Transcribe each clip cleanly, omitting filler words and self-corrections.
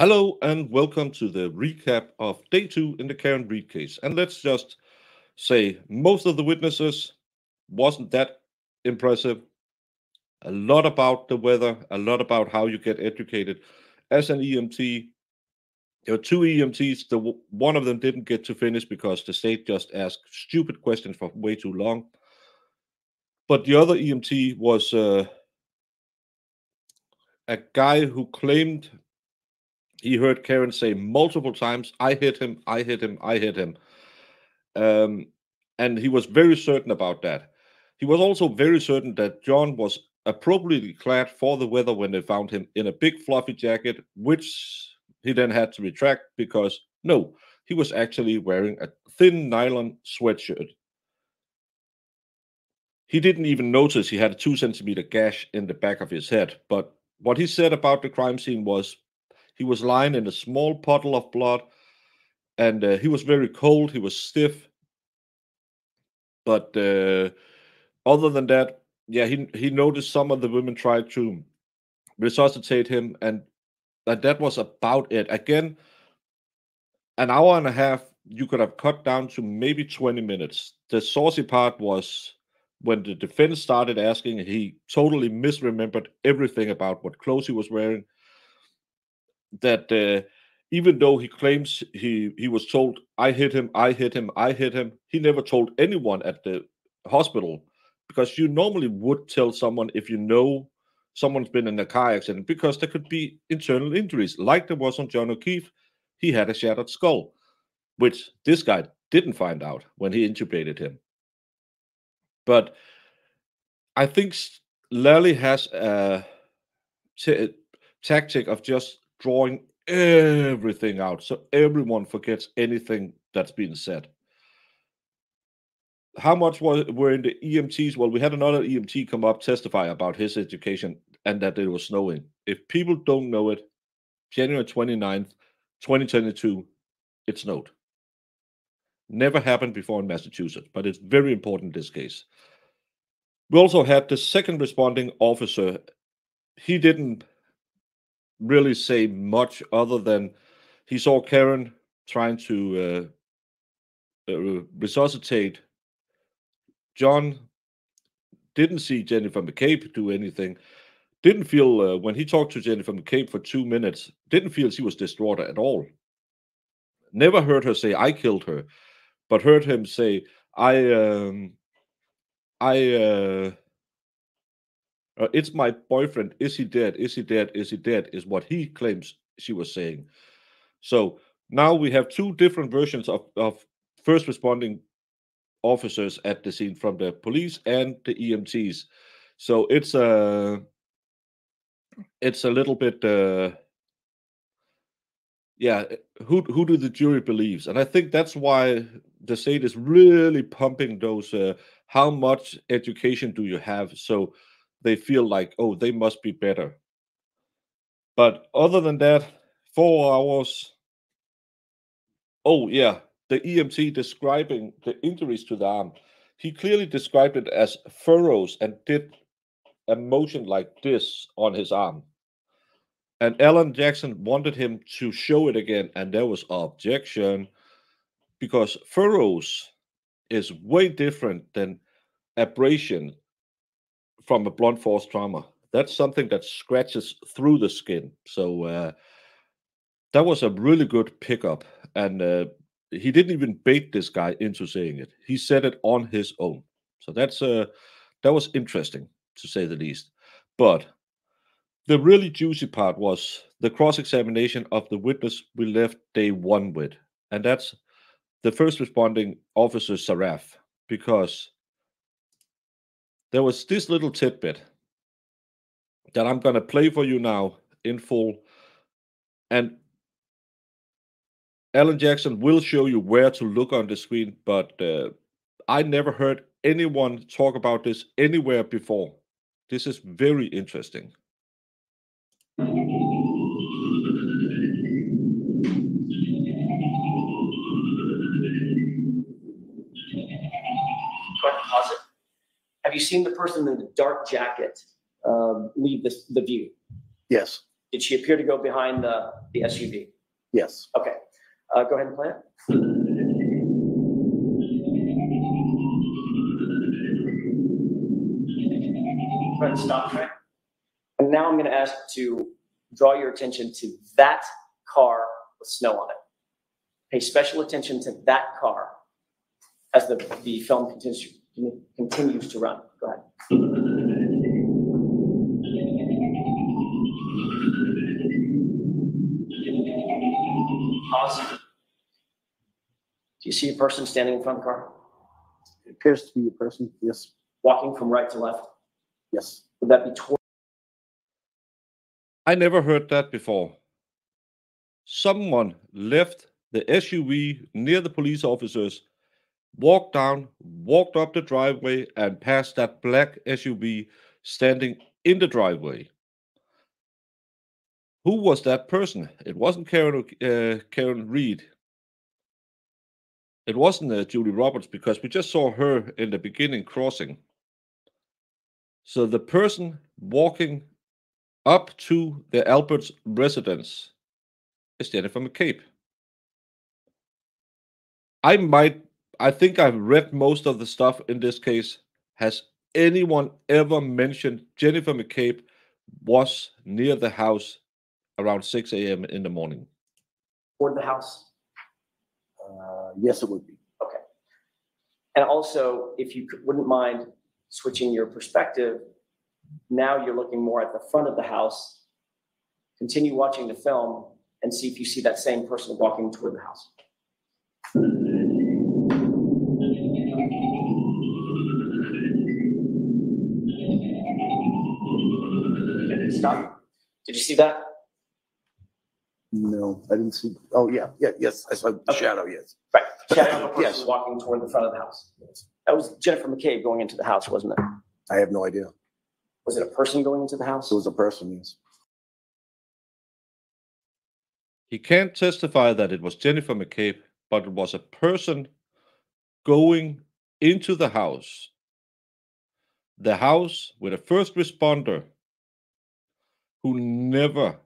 Hello and welcome to the recap of day two in the Karen Reed case. And let's just say most of the witnesses wasn't that impressive. A lot about the weather, a lot about how you get educated as an EMT. There were two EMTs. One of them didn't get to finish because the state just asked stupid questions for way too long. But the other EMT was a guy who claimed he heard Karen say multiple times, "I hit him, I hit him, I hit him." Um, and he was very certain about that. He was also very certain that John was appropriately clad for the weather when they found him in a big fluffy jacket, which he then had to retract because no, he was actually wearing a thin nylon sweatshirt. He didn't even notice he had a 2 centimeter gash in the back of his head. But what he said about the crime scene was he was lying in a small puddle of blood and he was very cold, he was stiff. But other than that, yeah, he noticed some of the women tried to resuscitate him, and that was about it. Again, an hour and a half you could have cut down to maybe 20 minutes. The saucy part was when the defense started asking, he totally misremembered everything about what clothes he was wearing. That even though he claims he was told, "I hit him, I hit him, I hit him," he never told anyone at the hospital, because you normally would tell someone if you know someone's been in a car accident, because there could be internal injuries like there was on John O'Keefe. He had a shattered skull, which this guy didn't find out when he intubated him. But I think Lally has a tactic of just drawing everything out so everyone forgets anything that's been said. How much were in the EMTs? Well, we had another EMT come up testify about his education and that it was snowing. If people don't know it, January 29th, 2022, it snowed. Never happened before in Massachusetts, but it's very important in this case. We also had the second responding officer. He didn't really say much other than he saw Karen trying to resuscitate John, didn't see Jennifer McCabe do anything, didn't feel, when he talked to Jennifer McCabe for 2 minutes, didn't feel she was distraught at all. Never heard her say, "I killed her," but heard him say, I, it's my boyfriend. Is he dead? Is he dead? Is he dead? Is what he claims she was saying. So now we have two different versions of first responding officers at the scene from the police and the EMTs. So it's a little bit yeah, who do the jury believes? And I think that's why the state is really pumping those how much education do you have, so they feel like, oh, they must be better. But other than that, 4 hours. Oh yeah, the EMT describing the injuries to the arm, he clearly described it as furrows and did a motion like this on his arm. And Alan Jackson wanted him to show it again, and there was objection because furrows is way different than abrasion from a blunt force trauma. That's something that scratches through the skin. So that was a really good pickup, and he didn't even bait this guy into saying it. He said it on his own. So that was interesting, to say the least. But the really juicy part was the cross-examination of the witness we left day one with, and that's the first responding officer, Saraf, because there was this little tidbit that I'm going to play for you now in full, and Alan Jackson will show you where to look on the screen, but I never heard anyone talk about this anywhere before. This is very interesting. Have you seen the person in the dark jacket leave the view? Yes. Did she appear to go behind the SUV? Yes. Okay. Go ahead and play it. Go ahead and stop track. And now I'm going to ask to draw your attention to that car with snow on it. Pay special attention to that car as the film continues to run. Go ahead. Pause. Do you see a person standing in front of the car? It appears to be a person, yes. Walking from right to left? Yes. Would that be toward? I never heard that before. Someone left the SUV near the police officers, walked down, walked up the driveway, and passed that black SUV standing in the driveway. Who was that person? It wasn't Karen Reed. It wasn't Julie Roberts, because we just saw her in the beginning crossing. So the person walking up to the Albert's residence is Jennifer McCabe. I think I've read most of the stuff in this case. Has anyone ever mentioned Jennifer McCabe was near the house around 6 a.m. in the morning? Toward the house? Yes, it would be. Okay. And also, if you wouldn't mind switching your perspective, now you're looking more at the front of the house. Continue watching the film and see if you see that same person walking toward the house. Stop. Did you see that? No, I didn't see. Oh, yeah. Yes. I saw the shadow, yes. Right. Shadow of a person Yes. walking toward the front of the house. That was Jennifer McCabe going into the house, wasn't it? I have no idea. Was it a person going into the house? It was a person, yes. He can't testify that it was Jennifer McCabe, but it was a person going into the house. The house with a first responder who never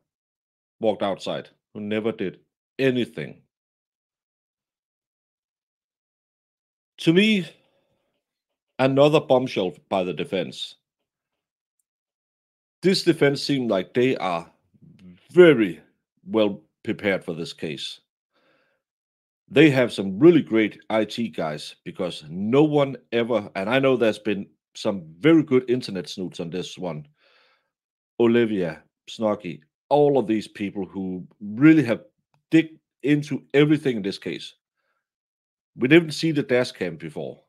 walked outside, who never did anything. To me, another bombshell by the defense. This defense seemed like they are very well prepared for this case. They have some really great IT guys, because no one ever, and I know there's been some very good internet snoots on this one. Olivia, Snoggy, all of these people who really have dig into everything in this case. We didn't see the dash cam before,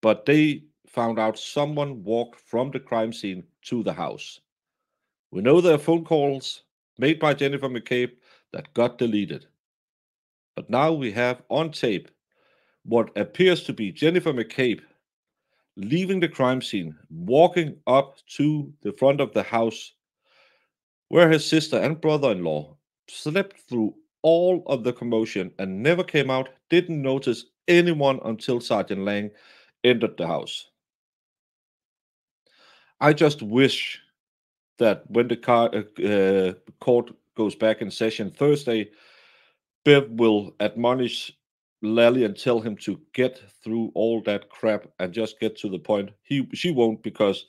but they found out someone walked from the crime scene to the house. We know there are phone calls made by Jennifer McCabe that got deleted. But now we have on tape what appears to be Jennifer McCabe leaving the crime scene, walking up to the front of the house where his sister and brother-in-law slept through all of the commotion and never came out, didn't notice anyone until Sergeant Lang entered the house. I just wish that when the court goes back in session Thursday, Bev will admonish Lally and tell him to get through all that crap and just get to the point. She won't, because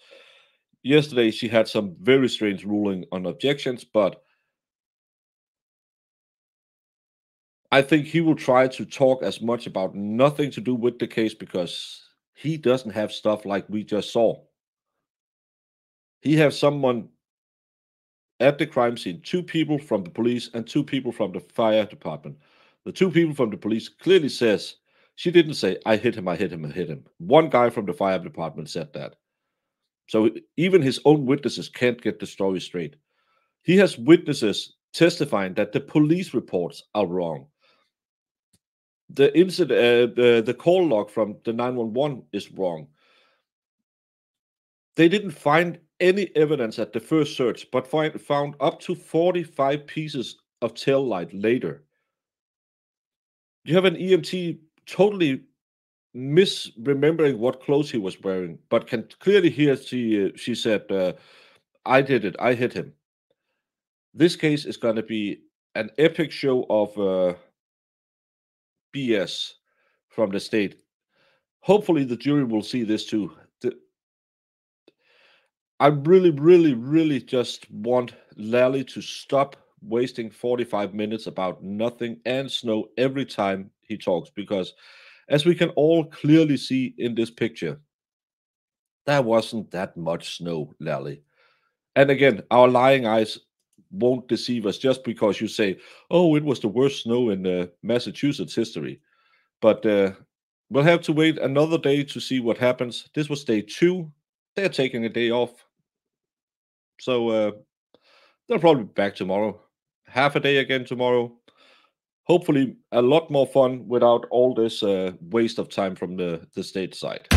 yesterday she had some very strange ruling on objections, but I think he will try to talk as much about nothing to do with the case, because he doesn't have stuff like we just saw. He has someone at the crime scene, 2 people from the police and 2 people from the fire department. The 2 people from the police clearly says, she didn't say, I hit him, I hit him, I hit him. One guy from the fire department said that. So even his own witnesses can't get the story straight. He has witnesses testifying that the police reports are wrong. The incident, the call log from the 911 is wrong. They didn't find any evidence at the first search, but found up to 45 pieces of tail light later. You have an EMT totally misremembering what clothes he was wearing, but can clearly hear she said, I did it, I hit him. This case is going to be an epic show of BS from the state. Hopefully, the jury will see this too. I really, really, really just want Lally to stop wasting 45 minutes about nothing and snow every time he talks, because as we can all clearly see in this picture, there wasn't that much snow, Lally. And again, our lying eyes won't deceive us just because you say, oh, it was the worst snow in Massachusetts history. But we'll have to wait another day to see what happens. This was day 2. They're taking a day off. So they'll probably be back tomorrow. Half a day again tomorrow. Hopefully a lot more fun without all this waste of time from the state side.